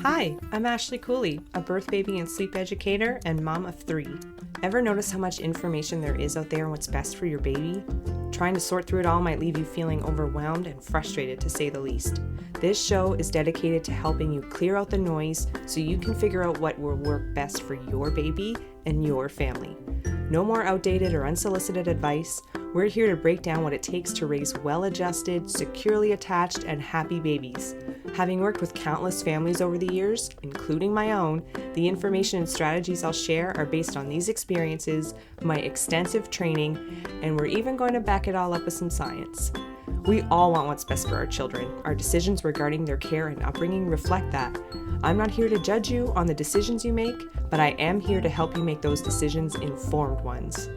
Hi, I'm Ashley Cooley, a birth, baby, and sleep educator and mom of 3. Ever notice how much information there is out there on what's best for your baby? Trying to sort through it all might leave you feeling overwhelmed and frustrated, to say the least. This show is dedicated to helping you clear out the noise so you can figure out what will work best for your baby and your family. No more outdated or unsolicited advice. We're here to break down what it takes to raise well-adjusted, securely attached, and happy babies. Having worked with countless families over the years, including my own, the information and strategies I'll share are based on these experiences, my extensive training, and we're even going to back it all up with some science. We all want what's best for our children. Our decisions regarding their care and upbringing reflect that. I'm not here to judge you on the decisions you make, but I am here to help you make those decisions informed ones.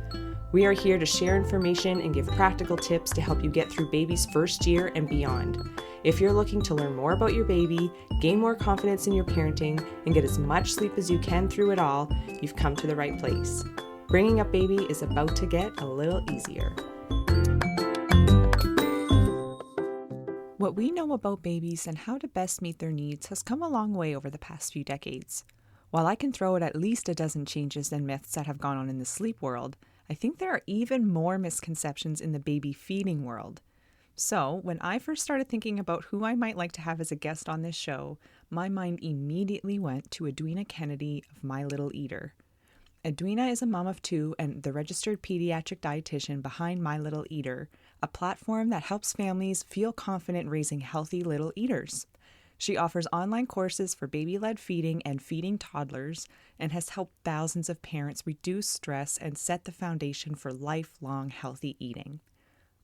We are here to share information and give practical tips to help you get through baby's first year and beyond. If you're looking to learn more about your baby, gain more confidence in your parenting, and get as much sleep as you can through it all, you've come to the right place. Bringing up baby is about to get a little easier. What we know about babies and how to best meet their needs has come a long way over the past few decades. While I can throw out at least a dozen changes and myths that have gone on in the sleep world, I think there are even more misconceptions in the baby feeding world. So, when I first started thinking about who I might like to have as a guest on this show, my mind immediately went to Edwena Kennedy of My Little Eater. Edwena is a mom of 2 and the registered pediatric dietitian behind My Little Eater, a platform that helps families feel confident raising healthy little eaters. She offers online courses for baby-led feeding and feeding toddlers and has helped thousands of parents reduce stress and set the foundation for lifelong healthy eating.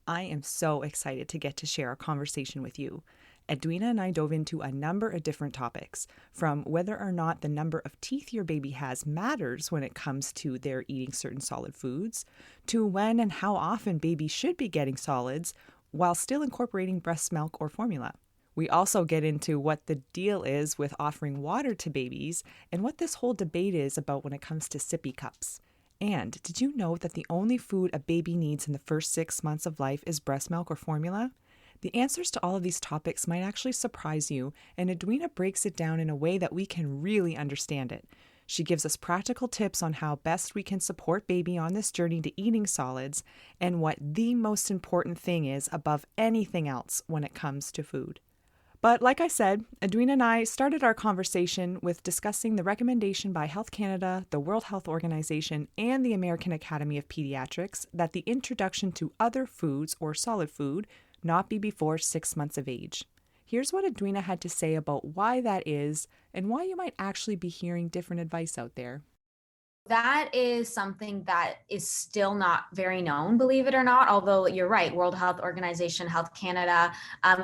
I am so excited to get to share our conversation with you. Edwena and I dove into a number of different topics, from whether or not the number of teeth your baby has matters when it comes to their eating certain solid foods, to when and how often babies should be getting solids while still incorporating breast milk or formula. We also get into what the deal is with offering water to babies and what this whole debate is about when it comes to sippy cups. And did you know that the only food a baby needs in the first 6 months of life is breast milk or formula? The answers to all of these topics might actually surprise you, and Edwena breaks it down in a way that we can really understand it. She gives us practical tips on how best we can support baby on this journey to eating solids and what the most important thing is above anything else when it comes to food. But like I said, Edwena and I started our conversation with discussing the recommendation by Health Canada, the World Health Organization, and the American Academy of Pediatrics that the introduction to other foods or solid food not be before 6 months of age. Here's what Edwena had to say about why that is and why you might actually be hearing different advice out there. That is something that is still not very known, believe it or not, although you're right, World Health Organization, Health Canada,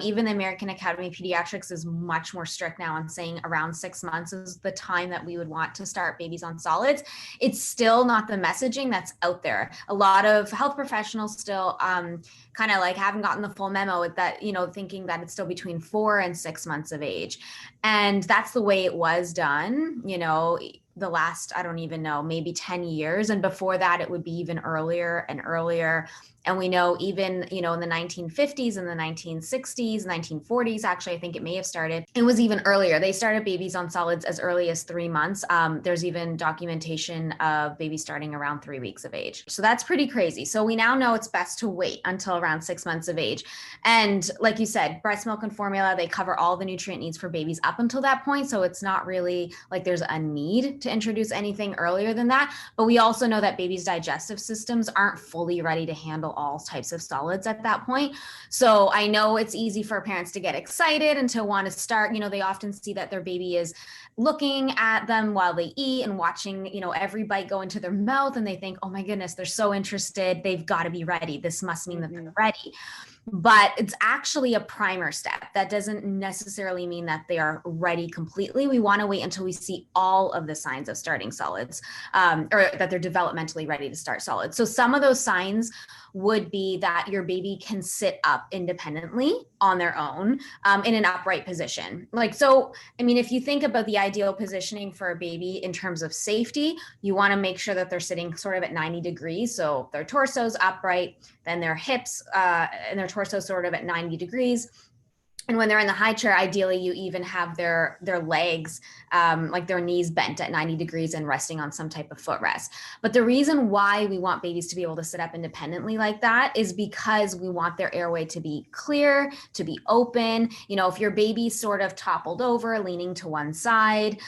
even the American Academy of Pediatrics is much more strict now on saying around 6 months is the time that we would want to start babies on solids. It's still not the messaging that's out there. A lot of health professionals still kind of like haven't gotten the full memo with that, thinking that it's still between 4 and 6 months of age. And that's the way it was done, the last, I don't even know, maybe 10 years. And before that, it would be even earlier and earlier. And we know even, in the 1950s and the 1960s, 1940s, actually, I think it may have started. It was even earlier. They started babies on solids as early as 3 months. There's even documentation of babies starting around 3 weeks of age. So that's pretty crazy. So we now know it's best to wait until around 6 months of age. And like you said, breast milk and formula, they cover all the nutrient needs for babies up until that point. So it's not really like there's a need to introduce anything earlier than that. But we also know that babies' digestive systems aren't fully ready to handle all types of solids at that point. So I know it's easy for parents to get excited and to want to start, they often see that their baby is looking at them while they eat and watching, every bite go into their mouth. And they think, oh my goodness, they're so interested. They've got to be ready. This must mean that they're ready. But it's actually a primer step. That doesn't necessarily mean that they are ready completely. We want to wait until we see all of the signs of starting solids, or that they're developmentally ready to start solids. So some of those signs would be that your baby can sit up independently on their own in an upright position. If you think about the ideal positioning for a baby in terms of safety, you want to make sure that they're sitting sort of at 90 degrees. So their torso's upright, then their hips and their torso sort of at 90 degrees. And when they're in the high chair, ideally you even have their legs, like their knees bent at 90 degrees and resting on some type of footrest. But the reason why we want babies to be able to sit up independently like that is because we want their airway to be clear, to be open. If your baby's sort of toppled over, leaning to one side,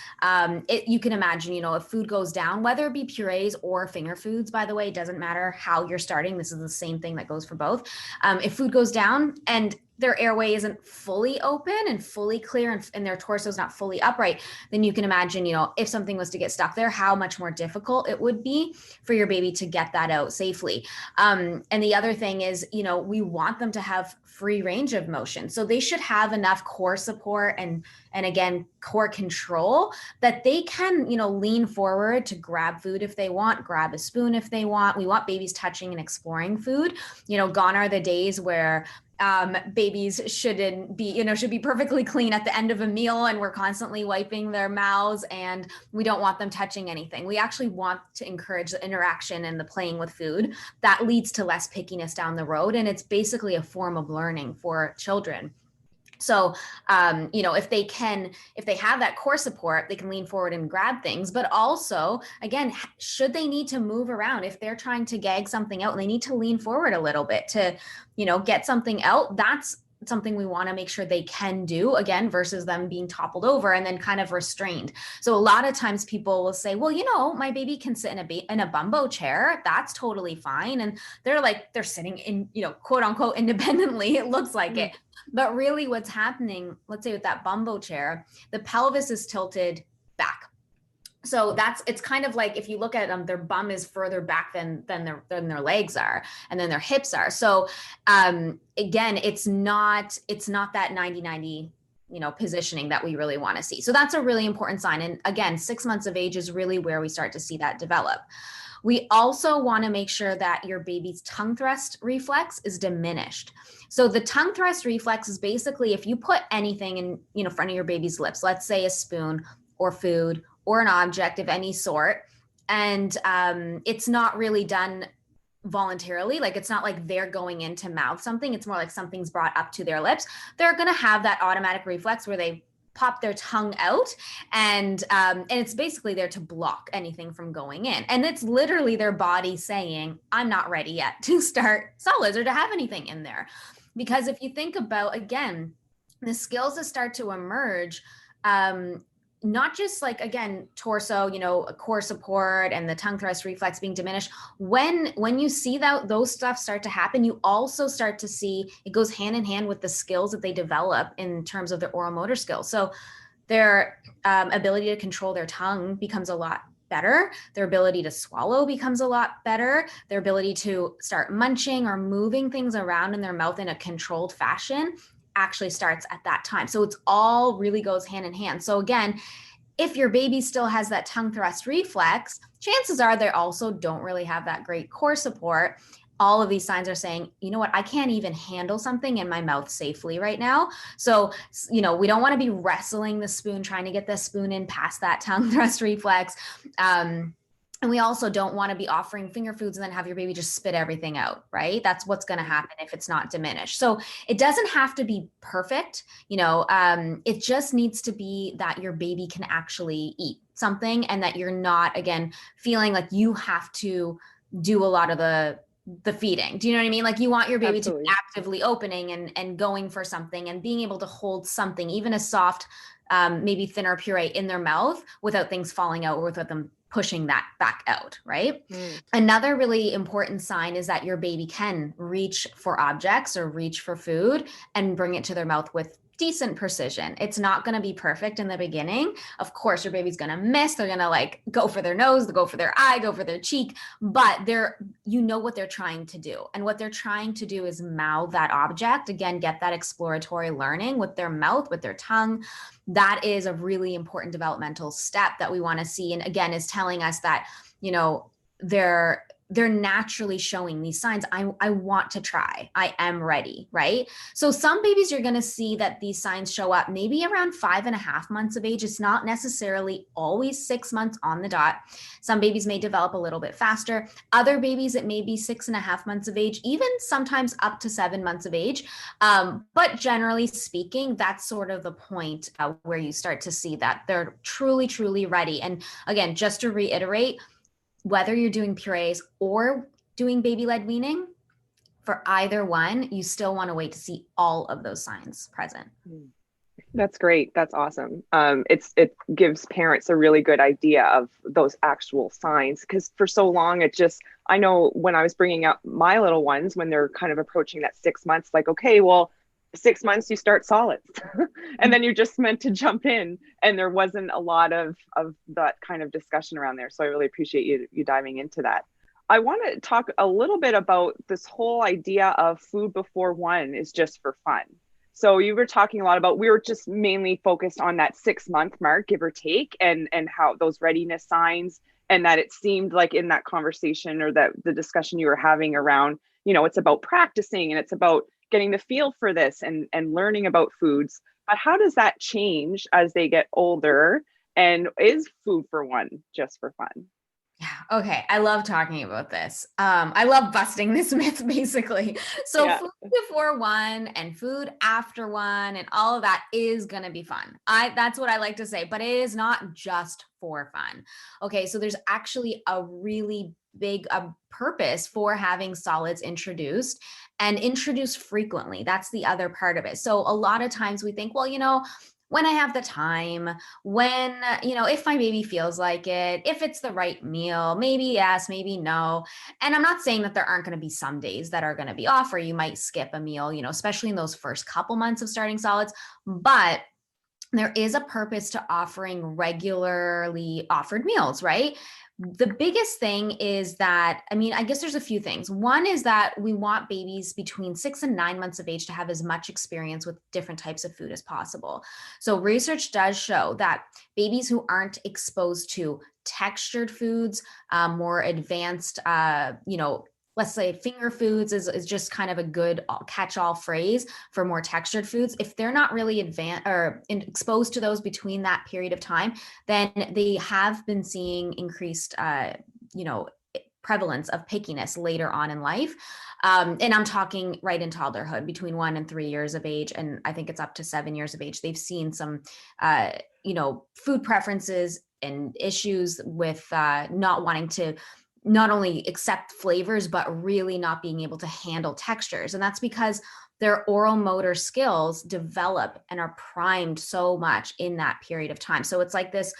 you can imagine, if food goes down, whether it be purees or finger foods, by the way, it doesn't matter how you're starting. This is the same thing that goes for both. If food goes down and their airway isn't fully open and fully clear, and their torso is not fully upright, then you can imagine, if something was to get stuck there, how much more difficult it would be for your baby to get that out safely. And the other thing is, we want them to have free range of motion. So they should have enough core support and again, core control that they can, lean forward to grab food if they want, grab a spoon if they want. We want babies touching and exploring food. Gone are the days where babies should be perfectly clean at the end of a meal and we're constantly wiping their mouths, and we don't want them touching anything. We actually want to encourage the interaction and the playing with food that leads to less pickiness down the road. And it's basically a form of learning for children. So, if they have that core support, they can lean forward and grab things, but also, again, should they need to move around, if they're trying to gag something out and they need to lean forward a little bit to, get something out, that's something we want to make sure they can do, again, versus them being toppled over and then kind of restrained. So a lot of times people will say, well, my baby can sit in a bumbo chair. That's totally fine. And they're sitting in, quote unquote, independently. It looks like it. But really what's happening, let's say with that bumbo chair, the pelvis is tilted back. So it's kind of like, if you look at them, their bum is further back than their legs are, and then their hips are. So again, it's not that 90-90, positioning that we really want to see. So that's a really important sign. And again, 6 months of age is really where we start to see that develop. We also want to make sure that your baby's tongue thrust reflex is diminished. So the tongue thrust reflex is basically if you put anything in front of your baby's lips, let's say a spoon or food or an object of any sort, and it's not really done voluntarily, like it's not like they're going in to mouth something, it's more like something's brought up to their lips, they're going to have that automatic reflex where they pop their tongue out, and it's basically there to block anything from going in. And it's literally their body saying, I'm not ready yet to start solids or to have anything in there. Because if you think about, again, the skills that start to emerge, not just like, again, torso, core support and the tongue thrust reflex being diminished. When you see those stuff start to happen, you also start to see it goes hand in hand with the skills that they develop in terms of their oral motor skills. So their ability to control their tongue becomes a lot better. Their ability to swallow becomes a lot better. Their ability to start munching or moving things around in their mouth in a controlled fashion actually starts at that time. So it's all really goes hand in hand. So again, if your baby still has that tongue thrust reflex, chances are they also don't really have that great core support. All of these signs are saying, you know what, I can't even handle something in my mouth safely right now. So, we don't want to be wrestling the spoon, trying to get the spoon in past that tongue thrust reflex. And we also don't want to be offering finger foods and then have your baby just spit everything out, right? That's what's going to happen if it's not diminished. So it doesn't have to be perfect. It just needs to be that your baby can actually eat something and that you're not, again, feeling like you have to do a lot of the feeding. Do you know what I mean? Like you want your baby Absolutely. To be actively opening and going for something and being able to hold something, even a soft, maybe thinner puree in their mouth without things falling out or without them pushing that back out, right? Another really important sign is that your baby can reach for objects or reach for food and bring it to their mouth with decent precision. It's not going to be perfect in the beginning. Of course, your baby's going to miss. They're going to go for their nose, go for their eye, go for their cheek, but what they're trying to do. And what they're trying to do is mouth that object. Again, get that exploratory learning with their mouth, with their tongue. That is a really important developmental step that we want to see. And again, is telling us that, they're naturally showing these signs. I want to try. I am ready, right? So some babies, you're going to see that these signs show up maybe around 5.5 months of age. It's not necessarily always 6 months on the dot. Some babies may develop a little bit faster. Other babies, it may be 6.5 months of age, even sometimes up to 7 months of age. But generally speaking, that's sort of the point where you start to see that they're truly, truly ready. And again, just to reiterate, whether you're doing purees or doing baby-led weaning, for either one, you still want to wait to see all of those signs present. That's great. That's awesome. It gives parents a really good idea of those actual signs, because for so long I know when I was bringing up my little ones, when they're kind of approaching that 6 months, like, okay, well, 6 months you start solids and then you're just meant to jump in, and there wasn't a lot of that kind of discussion around there. So I really appreciate you diving into that. I want to talk a little bit about this whole idea of food before one is just for fun. So you were talking a lot about, we were just mainly focused on that 6 month mark, give or take, and how those readiness signs, and that it seemed like in that conversation, or that the discussion you were having around, it's about practicing and it's about getting the feel for this and learning about foods. But how does that change as they get older? And is food for one just for fun? Yeah. Okay. I love talking about this. I love busting this myth, basically. So Yeah. food before one and food after one and all of that is going to be fun. That's what I like to say, but it is not just for fun. Okay. So there's actually a really big purpose for having solids introduced and introduced frequently. That's the other part of it. So a lot of times we think, well, when I have the time, when, if my baby feels like it, if it's the right meal, maybe yes, maybe no. And I'm not saying that there aren't going to be some days that are going to be off, or you might skip a meal, especially in those first couple months of starting solids. But there is a purpose to offering regularly offered meals, right? The biggest thing is that, I guess there's a few things. One is that we want babies between 6 and 9 months of age to have as much experience with different types of food as possible. So research does show that babies who aren't exposed to textured foods, more advanced, let's say finger foods is just kind of a good catch-all phrase for more textured foods. If they're not really advanced or exposed to those between that period of time, then they have been seeing increased, prevalence of pickiness later on in life. And I'm talking right in toddlerhood, between 1 and 3 years of age. And I think it's up to 7 years of age. They've seen some, food preferences and issues with not wanting to not only accept flavors, but really not being able to handle textures. And that's because their oral motor skills develop and are primed so much in that period of time. So it's like this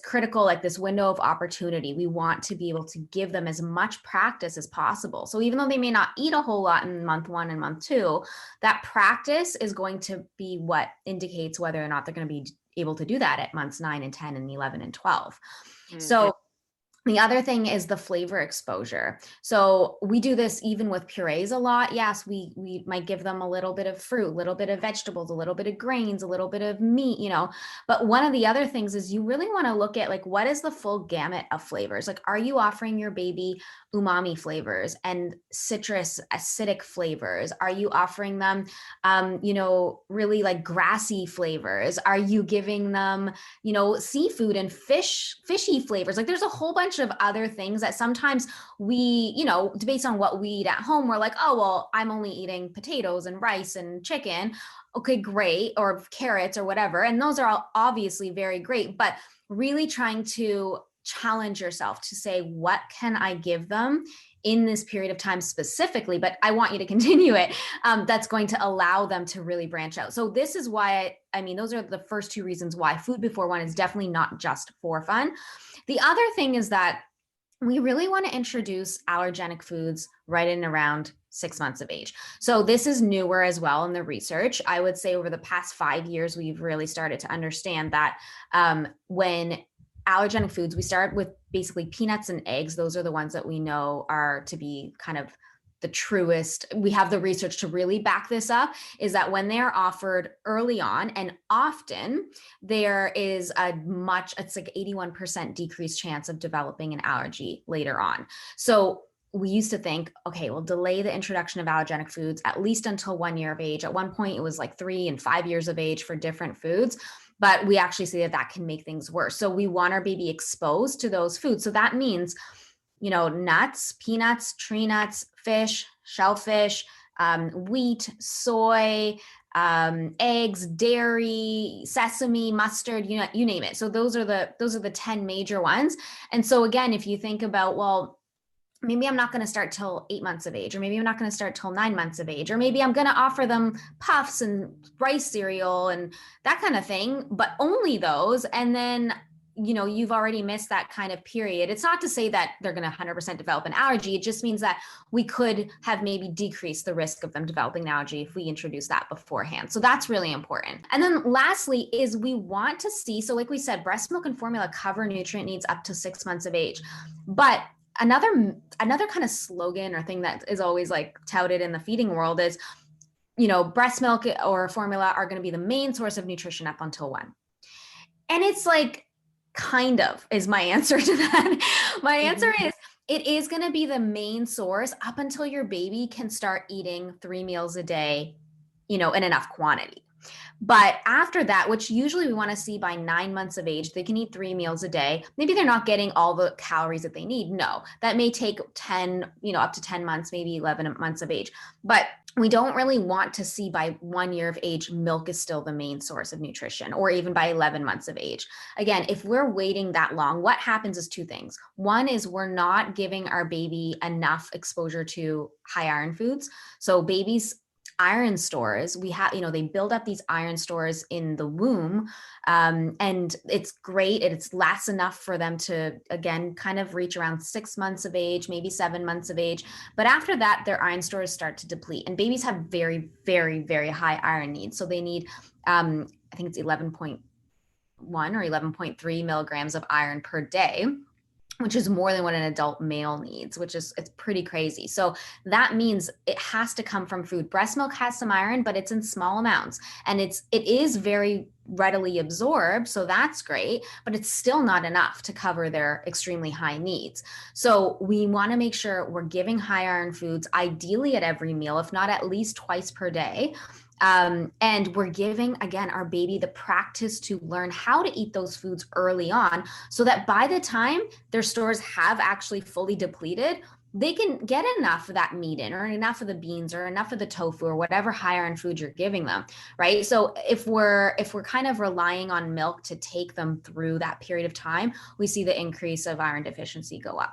critical, like this window of opportunity. We want to be able to give them as much practice as possible. So even though they may not eat a whole lot in month 1 and month 2, that practice is going to be what indicates whether or not they're going to be able to do that at months 9 and 10 and 11 and 12. Mm-hmm. So the other thing is the flavor exposure. So we do this even with purees a lot. Yes, we might give them a little bit of fruit, a little bit of vegetables, a little bit of grains, a little bit of meat, But one of the other things is you really want to look at, like, what is the full gamut of flavors? Like, are you offering your baby umami flavors and citrus acidic flavors? Are you offering them, really like grassy flavors? Are you giving them, seafood and fishy flavors? Like, there's a whole bunch of other things that sometimes we, based on what we eat at home, we're like, oh, well, I'm only eating potatoes and rice and chicken. Okay, great. Or carrots or whatever. And those are all obviously very great, but really trying to challenge yourself to say, what can I give them in this period of time specifically, but I want you to continue it. That's going to allow them to really branch out. So this is why, those are the first two reasons why food before one is definitely not just for fun. The other thing is that we really want to introduce allergenic foods right in around 6 months of age. So this is newer as well in the research. I would say over the past 5 years, we've really started to understand that when allergenic foods, we start with basically peanuts and eggs. Those are the ones that we know are to be kind of the truest, we have the research to really back this up, is that when they are offered early on, and often there is it's like 81% decreased chance of developing an allergy later on. So we used to think, okay, we'll delay the introduction of allergenic foods at least until 1 year of age. At one point, it was like 3 and 5 years of age for different foods, but we actually see that can make things worse. So we want our baby exposed to those foods. So that means, nuts, peanuts, tree nuts, fish, shellfish, wheat, soy, eggs, dairy, sesame, mustard, you name it. So those are the 10 major ones. And so again, if you think about, well, maybe I'm not going to start till 8 months of age, or maybe I'm not going to start till 9 months of age, or maybe I'm going to offer them puffs and rice cereal and that kind of thing, but only those. And then, you've already missed that kind of period. It's not to say that they're going to 100% develop an allergy. It just means that we could have maybe decreased the risk of them developing an allergy if we introduce that beforehand. So that's really important. And then lastly is we want to see, so like we said, breast milk and formula cover nutrient needs up to 6 months of age. But another kind of slogan or thing that is always like touted in the feeding world is, breast milk or formula are going to be the main source of nutrition up until 1. And it's like, kind of is my answer to that. My answer is, it is going to be the main source up until your baby can start eating 3 meals a day, in enough quantity. But after that, which usually we want to see by 9 months of age, they can eat 3 meals a day. Maybe they're not getting all the calories that they need. No, that may take 10, up to 10 months, maybe 11 months of age. But we don't really want to see by 1 year of age, milk is still the main source of nutrition, or even by 11 months of age. Again, if we're waiting that long, what happens is 2 things. One is we're not giving our baby enough exposure to high iron foods. So babies' iron stores, they build up these iron stores in the womb, and it's great. It lasts enough for them to, again, kind of reach around 6 months of age, maybe 7 months of age. But after that, their iron stores start to deplete, and babies have very, very, very high iron needs. So they need, I think it's 11.1 or 11.3 milligrams of iron per day, which is more than what an adult male needs, it's pretty crazy. So that means it has to come from food. Breast milk has some iron, but it's in small amounts, and it is very readily absorbed. So that's great, but it's still not enough to cover their extremely high needs. So we want to make sure we're giving high iron foods, ideally at every meal, if not at least twice per day. And we're giving, again, our baby the practice to learn how to eat those foods early on, so that by the time their stores have actually fully depleted, they can get enough of that meat in, or enough of the beans, or enough of the tofu, or whatever high iron food you're giving them, right? So if we're kind of relying on milk to take them through that period of time, we see the increase of iron deficiency go up.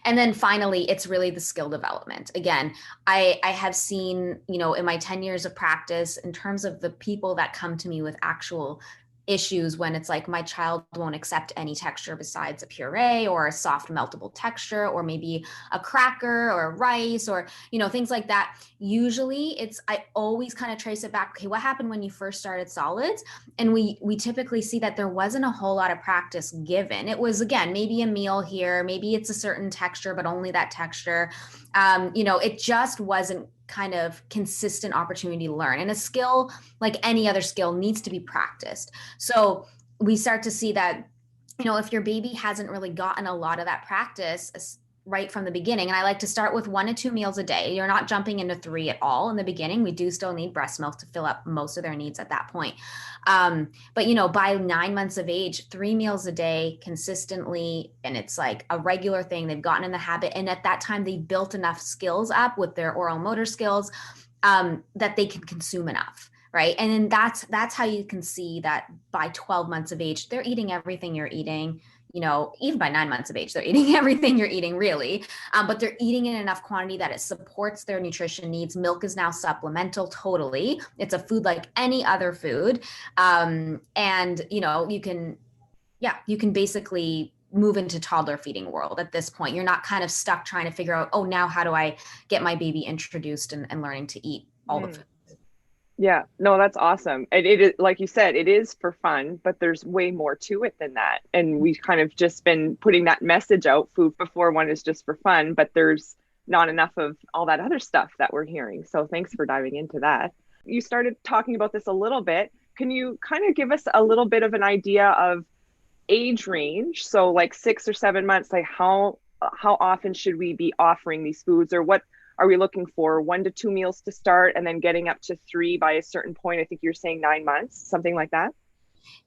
And then finally, it's really the skill development. Again, I have seen, in my 10 years of practice, in terms of the people that come to me with actual issues, when it's like, my child won't accept any texture besides a puree or a soft meltable texture, or maybe a cracker or rice, or things like that. Usually I always kind of trace it back. Okay, what happened when you first started solids? And we typically see that there wasn't a whole lot of practice given. It was, again, maybe a meal here, maybe it's a certain texture, but only that texture. It just wasn't kind of consistent opportunity to learn. And a skill, like any other skill, needs to be practiced. So we start to see that, if your baby hasn't really gotten a lot of that practice right from the beginning, and I like to start with 1 to 2 meals a day. You're not jumping into 3 at all in the beginning. We do still need breast milk to fill up most of their needs at that point. But by 9 months of age, 3 meals a day consistently, and it's like a regular thing. They've gotten in the habit, and at that time, they built enough skills up with their oral motor skills that they can consume enough. Right. And then that's how you can see that by 12 months of age, they're eating everything you're eating. Even by 9 months of age, they're eating everything you're eating, really. But they're eating in enough quantity that it supports their nutrition needs. Milk is now supplemental, totally. It's a food like any other food. And, you can basically move into toddler feeding world at this point. You're not kind of stuck trying to figure out, oh, now how do I get my baby introduced and learning to eat all the food. Yeah, no, that's awesome. And it is, like you said, it is for fun, but there's way more to it than that. And we've kind of just been putting that message out, food before 1 is just for fun, but there's not enough of all that other stuff that we're hearing. So thanks for diving into that. You started talking about this a little bit. Can you kind of give us a little bit of an idea of age range? So like 6 or 7 months, like how often should we be offering these foods, or what are we looking for? 1 to 2 meals to start, and then getting up to 3 by a certain point. I think you're saying 9 months, something like that.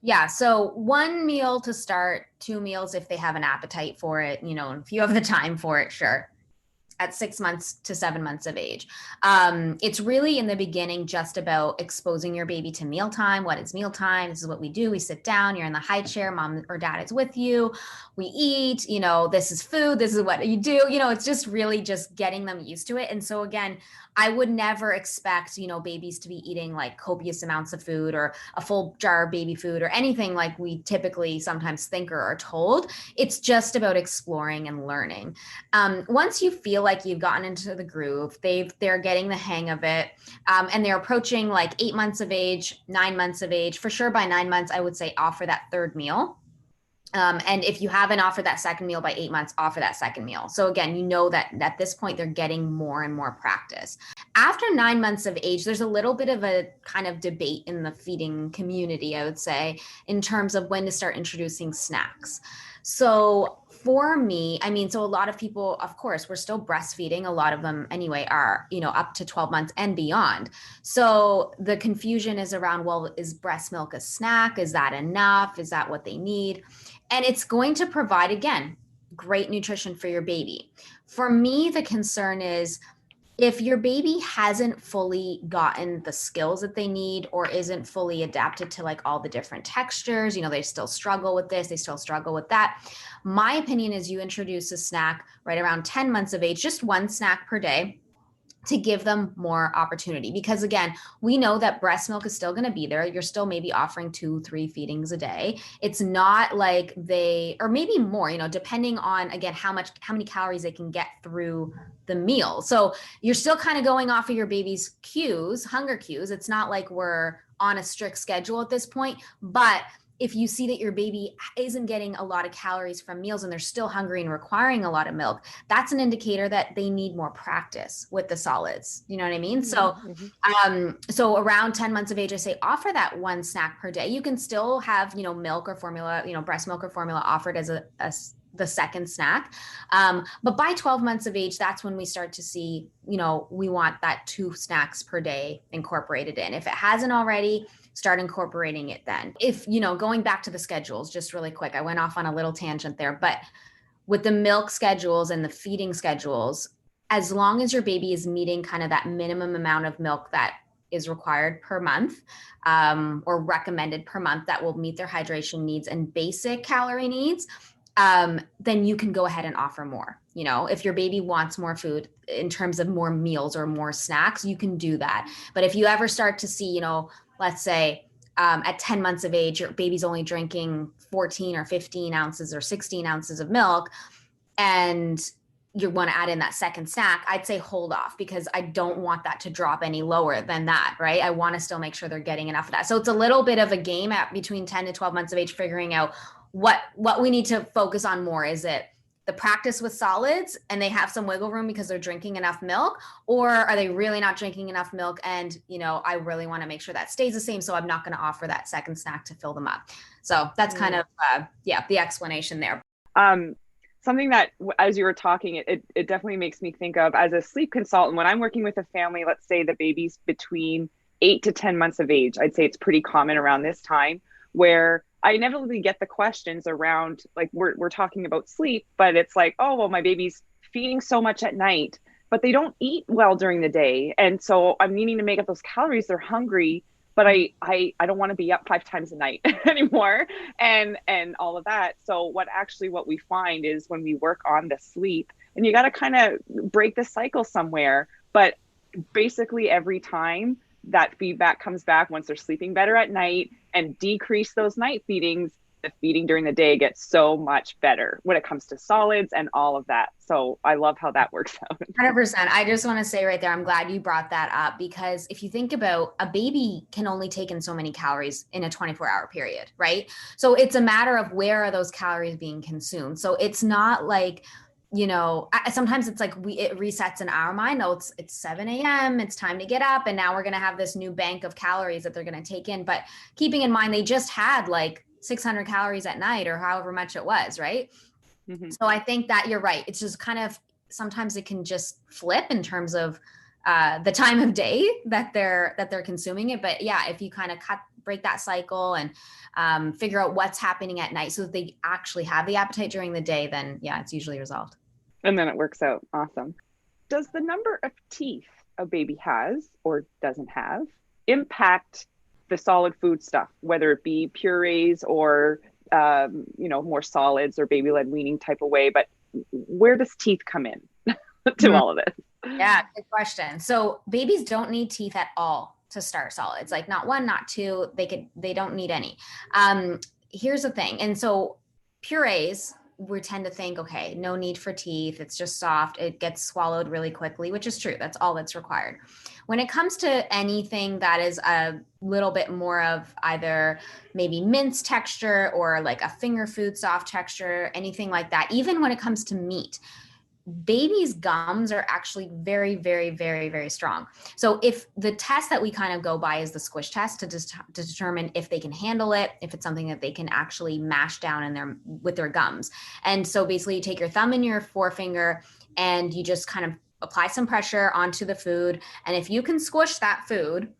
Yeah. So 1 meal to start, 2 meals if they have an appetite for it, if you have the time for it, sure. At 6 months to 7 months of age. It's really in the beginning just about exposing your baby to mealtime. What is mealtime? This is what we do. We sit down, you're in the high chair, mom or dad is with you. We eat, this is food. This is what you do. It's just really just getting them used to it. And so again, I would never expect, babies to be eating like copious amounts of food or a full jar of baby food or anything like we typically sometimes think or are told. It's just about exploring and learning. Once you feel like you've gotten into the groove, they're getting the hang of it, and they're approaching like 8 months of age, 9 months of age. For sure, by 9 months, I would say offer that third meal. And if you haven't offered that second meal by 8 months, offer that second meal. So again, that at this point, they're getting more and more practice. After 9 months of age, there's a little bit of a kind of debate in the feeding community, I would say, in terms of when to start introducing snacks. So for me, so a lot of people, of course, we're still breastfeeding. A lot of them anyway are, up to 12 months and beyond. So the confusion is around, well, is breast milk a snack? Is that enough? Is that what they need? And it's going to provide, again, great nutrition for your baby. For me, the concern is if your baby hasn't fully gotten the skills that they need or isn't fully adapted to like all the different textures, they still struggle with this, they still struggle with that. My opinion is you introduce a snack right around 10 months of age, just one snack per day, to give them more opportunity. Because again, we know that breast milk is still going to be there. You're still maybe offering 2-3 feedings a day. It's not like or maybe more, depending on, again, how many calories they can get through the meal. So you're still kind of going off of your baby's hunger cues. It's not like we're on a strict schedule at this point, but if you see that your baby isn't getting a lot of calories from meals and they're still hungry and requiring a lot of milk, that's an indicator that they need more practice with the solids. You know what I mean? Mm-hmm. So around 10 months of age, I say offer that one snack per day. You can still have, milk or formula, breast milk or formula offered as the second snack. But by 12 months of age, that's when we start to see, we want that 2 snacks per day incorporated in. If it hasn't already, start incorporating it then. If, going back to the schedules, just really quick, I went off on a little tangent there, but with the milk schedules and the feeding schedules, as long as your baby is meeting kind of that minimum amount of milk that is required per month, or recommended per month, that will meet their hydration needs and basic calorie needs, then you can go ahead and offer more. If your baby wants more food in terms of more meals or more snacks, you can do that. But if you ever start to see, let's say at 10 months of age, your baby's only drinking 14 or 15 ounces or 16 ounces of milk, and you want to add in that second snack, I'd say hold off, because I don't want that to drop any lower than that, right? I want to still make sure they're getting enough of that. So it's a little bit of a game at between 10 to 12 months of age, figuring out what we need to focus on more. Is it the practice with solids and they have some wiggle room because they're drinking enough milk, or are they really not drinking enough milk? And, I really want to make sure that stays the same. So I'm not going to offer that second snack to fill them up. So that's kind of, the explanation there. Something that, as you were talking, it definitely makes me think of, as a sleep consultant, when I'm working with a family, let's say the baby's between 8 to 10 months of age, I'd say it's pretty common around this time, where I inevitably get the questions around, like, we're talking about sleep, but it's like, oh, well, my baby's feeding so much at night, but they don't eat well during the day. And so I'm needing to make up those calories. They're hungry, but I don't want to be up 5 times a night anymore, and all of that. So what we find is, when we work on the sleep, and you got to kind of break the cycle somewhere, but basically every time that feedback comes back, once they're sleeping better at night and decrease those night feedings, the feeding during the day gets so much better when it comes to solids and all of that. So I love how that works out. 100%. I just want to say right there, I'm glad you brought that up, because if you think about, a baby can only take in so many calories in a 24-hour period, right? So it's a matter of where are those calories being consumed. So it's not like, sometimes it's like it resets in our mind. Oh, it's 7 a.m. It's time to get up. And now we're going to have this new bank of calories that they're going to take in. But keeping in mind, they just had like 600 calories at night or however much it was. Right. Mm-hmm. So I think that you're right. It's just kind of, sometimes it can just flip in terms of the time of day that they're consuming it. But yeah, if you kind of break that cycle and figure out what's happening at night so that they actually have the appetite during the day, then yeah, it's usually resolved. And then it works out. Awesome. Does the number of teeth a baby has or doesn't have impact the solid food stuff, whether it be purees or, more solids or baby-led weaning type of way? But where does teeth come in to all of this? Yeah, good question. So babies don't need teeth at all to start solids, like not one, not two. They don't need any. Here's the thing. And so purees, we tend to think, okay, no need for teeth. It's just soft. It gets swallowed really quickly, which is true. That's all that's required. When it comes to anything that is a little bit more of either maybe mince texture or like a finger food soft texture, anything like that, even when it comes to meat, babies' gums are actually very, very, very, very strong. So if the test that we kind of go by is the squish test to determine if they can handle it, if it's something that they can actually mash down with their gums. And so basically you take your thumb and your forefinger and you just kind of apply some pressure onto the food. And if you can squish that food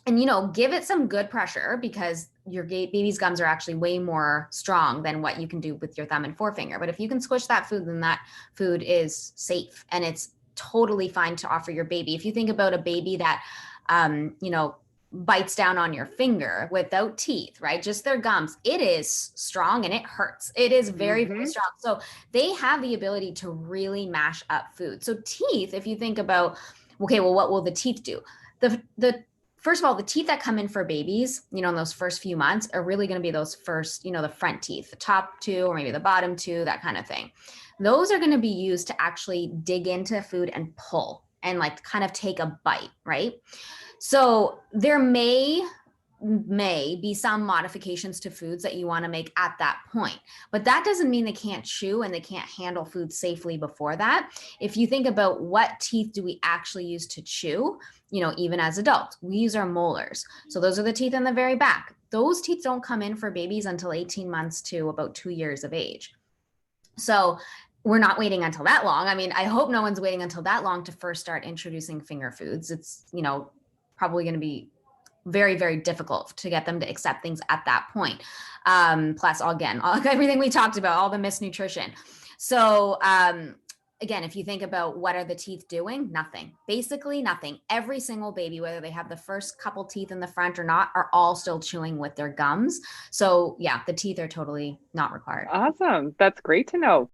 and, give it some good pressure, because your baby's gums are actually way more strong than what you can do with your thumb and forefinger. But if you can squish that food, then that food is safe and it's totally fine to offer your baby. If you think about a baby that, bites down on your finger without teeth, right? Just their gums, it is strong and it hurts. It is very, very strong. So they have the ability to really mash up food. So teeth, if you think about, okay, well, what will the teeth do? First of all, the teeth that come in for babies, in those first few months are really going to be those first, the front teeth, the top two, or maybe the bottom two, that kind of thing. Those are going to be used to actually dig into food and pull and like kind of take a bite, right? So there may be some modifications to foods that you want to make at that point, but that doesn't mean they can't chew and they can't handle food safely before that. If you think about what teeth do we actually use to chew, even as adults, we use our molars. So those are the teeth in the very back. Those teeth don't come in for babies until 18 months to about 2 years of age. So we're not waiting until that long. I mean, I hope no one's waiting until that long to first start introducing finger foods. It's, probably going to be very, very difficult to get them to accept things at that point. Plus, again, everything we talked about, all the misnutrition. So again, if you think about what are the teeth doing, nothing, basically nothing. Every single baby, whether they have the first couple teeth in the front or not, are all still chewing with their gums. So yeah, the teeth are totally not required. Awesome. That's great to know.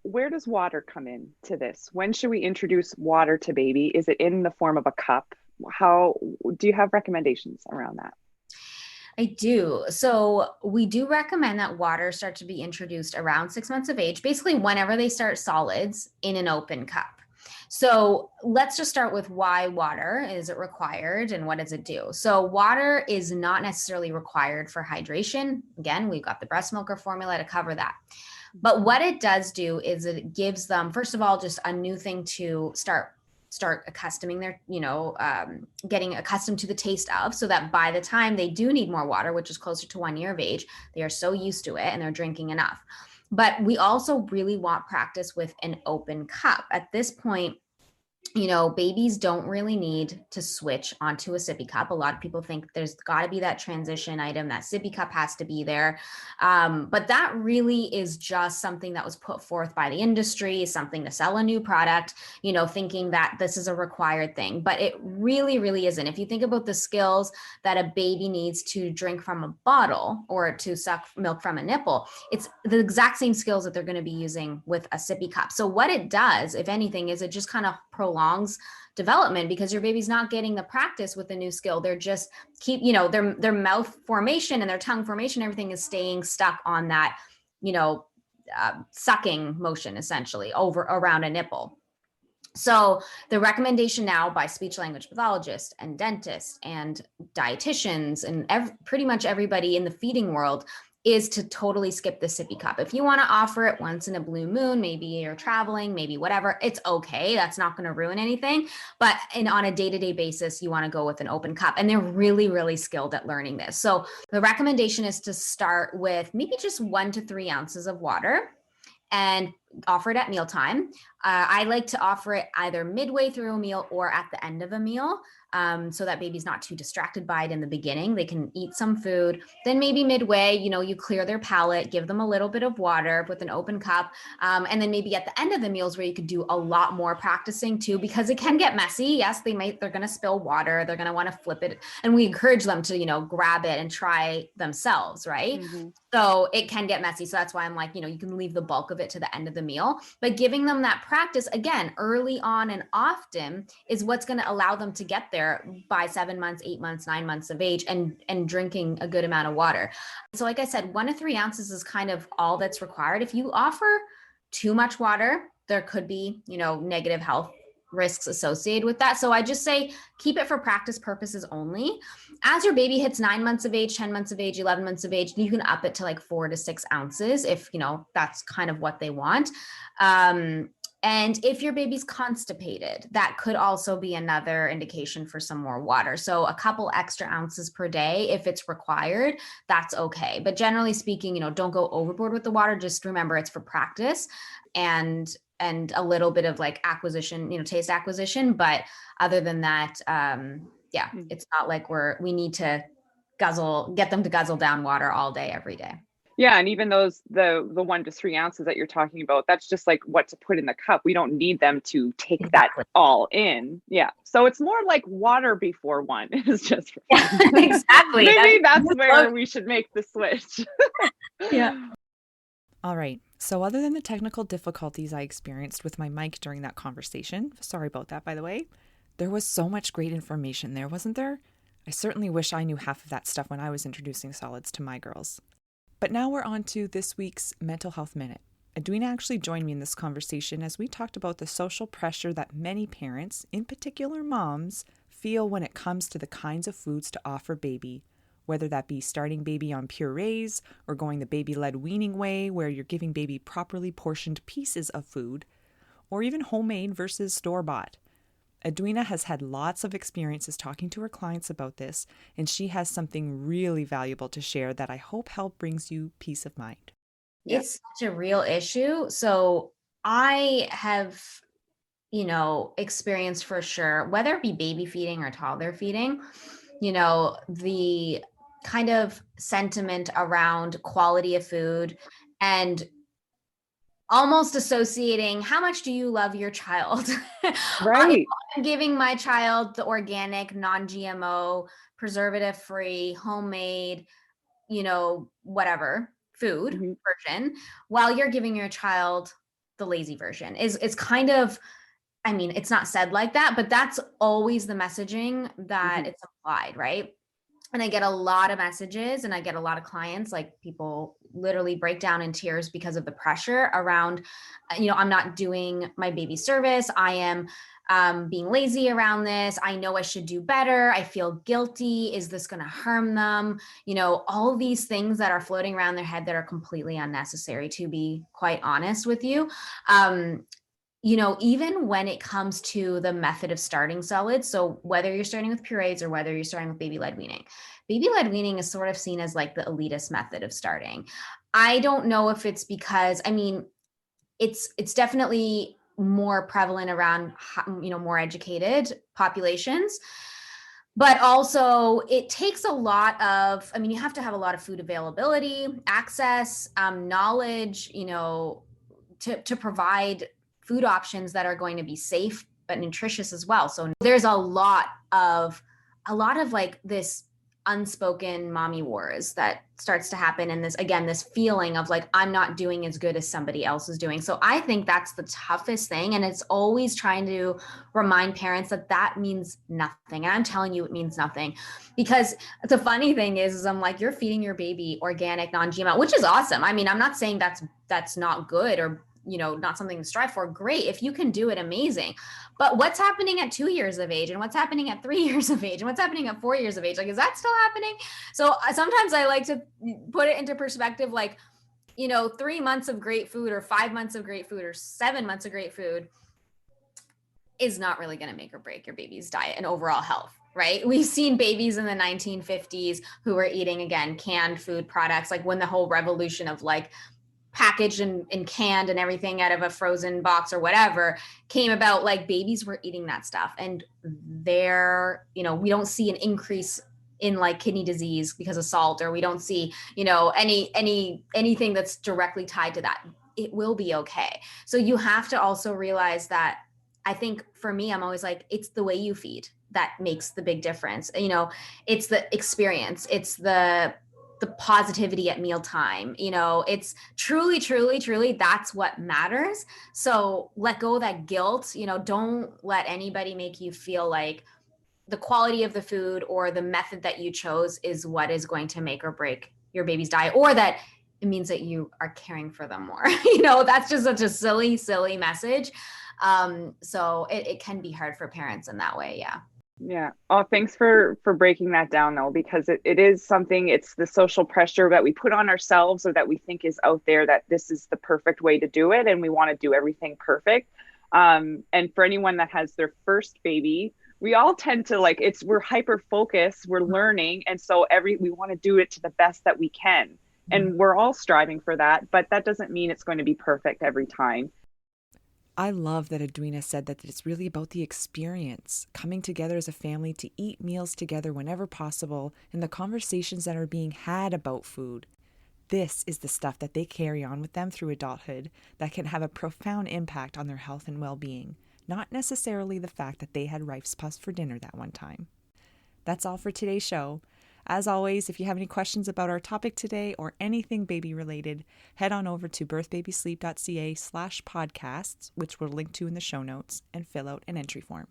Where does water come in to this? When should we introduce water to baby? Is it in the form of a cup? How do you have recommendations around that? I do. So we do recommend that water start to be introduced around 6 months of age, basically whenever they start solids in an open cup. So let's just start with why water. Is it required and what does it do? So water is not necessarily required for hydration. Again, we've got the breast milker formula to cover that. But what it does do is it gives them, first of all, just a new thing to start accustoming their, getting accustomed to the taste of, so that by the time they do need more water, which is closer to 1 year of age, they are so used to it and they're drinking enough. But we also really want practice with an open cup. At this point, babies don't really need to switch onto a sippy cup. A lot of people think there's got to be that transition item, that sippy cup has to be there. But that really is just something that was put forth by the industry, something to sell a new product, thinking that this is a required thing. But it really, really isn't. If you think about the skills that a baby needs to drink from a bottle or to suck milk from a nipple, it's the exact same skills that they're going to be using with a sippy cup. So what it does, if anything, is it just kind of prolongs development, because your baby's not getting the practice with the new skill. They're just their mouth formation and their tongue formation, everything is staying stuck on that, sucking motion essentially around a nipple. So the recommendation now by speech language pathologists and dentists and dietitians and pretty much everybody in the feeding world is to totally skip the sippy cup. If you want to offer it once in a blue moon, maybe you're traveling, maybe whatever, it's okay. That's not going to ruin anything. But on a day-to-day basis, you want to go with an open cup. And they're really, really skilled at learning this. So the recommendation is to start with maybe just 1 to 3 ounces of water and offer it at mealtime. I like to offer it either midway through a meal or at the end of a meal, so that baby's not too distracted by it in the beginning. They can eat some food. Then maybe midway, you clear their palate, give them a little bit of water with an open cup. And then maybe at the end of the meals where you could do a lot more practicing too, because it can get messy. Yes, they're going to spill water. They're going to want to flip it. And we encourage them to, grab it and try themselves, right? Mm-hmm. So it can get messy. So that's why I'm like, you can leave the bulk of it to the end of the meal, but giving them that practice again, early on and often is what's going to allow them to get there by 7 months, 8 months, 9 months of age and drinking a good amount of water. So like I said, 1 to 3 ounces is kind of all that's required. If you offer too much water, there could be, negative health risks associated with that. So I just say, keep it for practice purposes only. As your baby hits 9 months of age, 10 months of age, 11 months of age, you can up it to like 4 to 6 ounces if, that's kind of what they want. And if your baby's constipated, that could also be another indication for some more water. So a couple extra ounces per day, if it's required, that's okay. But generally speaking, don't go overboard with the water. Just remember it's for practice and a little bit of like acquisition, taste acquisition. But other than that, it's not like we need to get them to guzzle down water all day, every day. Yeah. And even those, the 1 to 3 ounces that you're talking about, that's just like what to put in the cup. We don't need them to take that all in. Yeah. So it's more like water before one. It's just exactly. Maybe that's where we should make the switch. Yeah. All right. So other than the technical difficulties I experienced with my mic during that conversation, sorry about that, by the way, there was so much great information there, wasn't there? I certainly wish I knew half of that stuff when I was introducing solids to my girls. But now we're on to this week's Mental Health Minute. Edwena actually joined me in this conversation as we talked about the social pressure that many parents, in particular moms, feel when it comes to the kinds of foods to offer baby, whether that be starting baby on purees or going the baby-led weaning way where you're giving baby properly portioned pieces of food, or even homemade versus store-bought. Edwena has had lots of experiences talking to her clients about this, and she has something really valuable to share that I hope brings you peace of mind. It's such a real issue. So I have, experienced for sure, whether it be baby feeding or toddler feeding, the kind of sentiment around quality of food and almost associating how much do you love your child? Right. I'm giving my child the organic, non-GMO, preservative-free, homemade, whatever food version, while you're giving your child the lazy version. Is kind of, it's not said like that, but that's always the messaging that it's applied, right? And I get a lot of messages and I get a lot of clients, like people literally break down in tears because of the pressure around, I'm not doing my baby service. I am being lazy around this. I know I should do better. I feel guilty. Is this going to harm them? All these things that are floating around their head that are completely unnecessary, to be quite honest with you. Even when it comes to the method of starting solids, so whether you're starting with purees or whether you're starting with baby-led weaning is sort of seen as like the elitist method of starting. I don't know if it's because, it's definitely more prevalent around, more educated populations, but also it takes a lot of, you have to have a lot of food availability, access, knowledge, to provide food options that are going to be safe but nutritious as well. So there's a lot of like this unspoken mommy wars that starts to happen, and this feeling of like, I'm not doing as good as somebody else is doing. So I think that's the toughest thing, and it's always trying to remind parents that means nothing. And I'm telling you, it means nothing, because the funny thing is I'm like, you're feeding your baby organic, non-GMO, which is awesome. I'm not saying that's not good or not something to strive for, great. If you can do it, amazing. But what's happening at 2 years of age, and what's happening at 3 years of age, and what's happening at 4 years of age? Like, is that still happening? So sometimes I like to put it into perspective, like, 3 months of great food or 5 months of great food or 7 months of great food is not really going to make or break your baby's diet and overall health, right? We've seen babies in the 1950s who were eating, again, canned food products, like when the whole revolution of like packaged and canned and everything out of a frozen box or whatever came about, like babies were eating that stuff. And we don't see an increase in like kidney disease because of salt, or we don't see, anything that's directly tied to that. It will be okay. So you have to also realize that, I think for me, I'm always like, it's the way you feed that makes the big difference. It's the experience. It's the positivity at mealtime. It's truly, that's what matters. So let go of that guilt. Don't let anybody make you feel like the quality of the food or the method that you chose is what is going to make or break your baby's diet, or that it means that you are caring for them more. That's just such a silly message. So it can be hard for parents in that way. Yeah. Yeah. Oh, thanks for breaking that down though, because it is something, it's the social pressure that we put on ourselves or that we think is out there, that this is the perfect way to do it. And we want to do everything perfect. And for anyone that has their first baby, we all tend to we're hyper focused, we're learning. And so we want to do it to the best that we can. And we're all striving for that, but that doesn't mean it's going to be perfect every time. I love that Edwena said that it's really about the experience, coming together as a family to eat meals together whenever possible, and the conversations that are being had about food. This is the stuff that they carry on with them through adulthood that can have a profound impact on their health and well-being, not necessarily the fact that they had Rice Puffs for dinner that one time. That's all for today's show. As always, if you have any questions about our topic today or anything baby related, head on over to birthbabysleep.ca/podcasts, which we'll link to in the show notes, and fill out an entry form.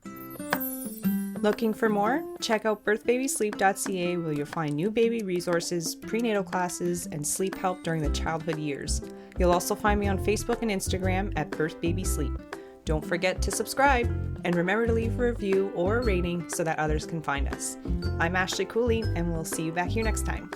Looking for more? Check out birthbabysleep.ca, where you'll find new baby resources, prenatal classes, and sleep help during the childhood years. You'll also find me on Facebook and Instagram at birthbabysleep. Don't forget to subscribe, and remember to leave a review or a rating so that others can find us. I'm Ashley Cooley, and we'll see you back here next time.